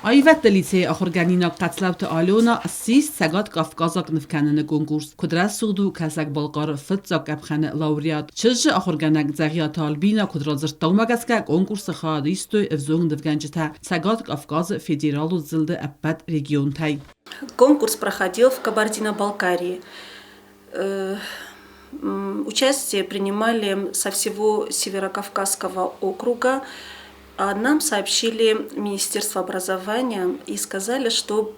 Այվետ լիցե ախորգանինա կացլավտ ալյոնա սիս սագատ կավկազակ նվկաննը կոնկուրս կդրաս սուղդու կասակ բալկար ֆծակ ապխանը լաուրիատ չժ ախորգանակ ձաղիատ ալբինա կդրազր տաումագասկա կոնկուրսը խադիստո evzong նվկանջթա սագատ կավկազը федералу зылды аппат регион тай. Конкурс проходил в Кабардино-Балкарии. Участие принимали со всего Северокавказского округа. А нам сообщили Министерство образования и сказали, что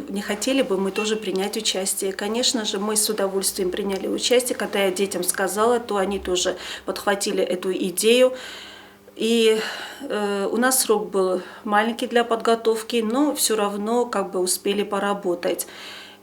не хотели бы мы тоже принять участие. Конечно же, мы с удовольствием приняли участие. Когда я детям сказала, то они тоже подхватили эту идею. И у нас срок был маленький для подготовки, но все равно успели поработать.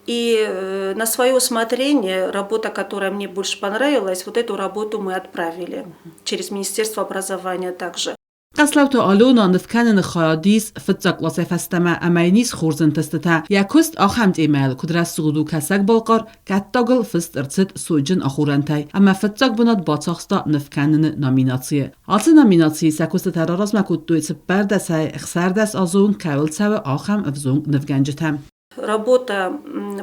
И на свое усмотрение, работа, которая мне больше понравилась, вот эту работу мы отправили через Министерство образования также. قسلوت آلونا نفکنن خیادیس فتزاق وصف استماع امینیس خورزن تستتا یکست آخمت ایمیل کدرس سودو کسک بالقار کتاگل فست ارتد سوجن آخورنتای اما فتزاق بناد باطاقستا نفکنن نامیناتیه آلت نامیناتیه سکست تراراز مکود دویت بردسای اخسردس آزون کول سو آخم افزون نفگنجتم. Работа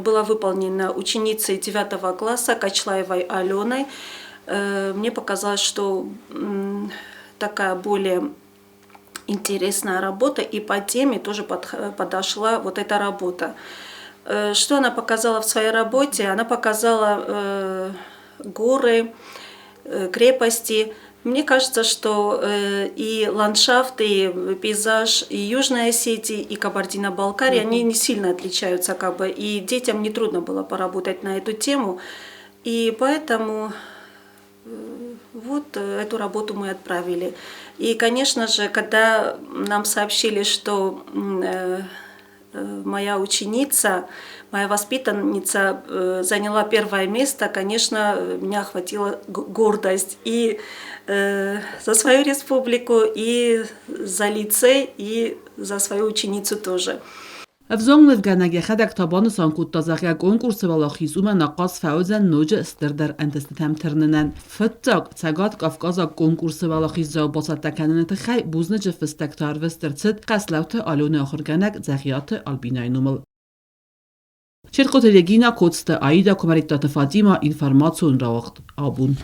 была выполнена ученицей 9 класса Качлаевой Аленой. Мне показалось, что такая более интересная работа, и по теме тоже подошла вот эта работа. Что она показала в своей работе? Она показала горы, крепости. Мне кажется, что и ландшафт, и пейзаж, и Южной Осетии, и Кабардино-Балкарии, они не сильно отличаются, и детям нетрудно было поработать на эту тему. И поэтому вот эту работу мы отправили. И, конечно же, когда нам сообщили, что моя ученица, моя воспитанница заняла первое место, конечно, меня охватила гордость и за свою республику, и за лицей, и за свою ученицу тоже. افزون نفگنگ خدک تابان سانکوت تازاقیا کنکورس والاخیزوم نقاص فوزن نوج استردر انتستم ترننن فتاق تگات کافکازا کنکورس والاخیزا باسات تکنن تخی بوزن جفستکتار وسترتد قسلوت آلون آخرگنگ زخیات آلبینای نومل. چرقوت رگینا کوتست آیدا کمریت فاطیما اینفرماتسون را وقت آبون.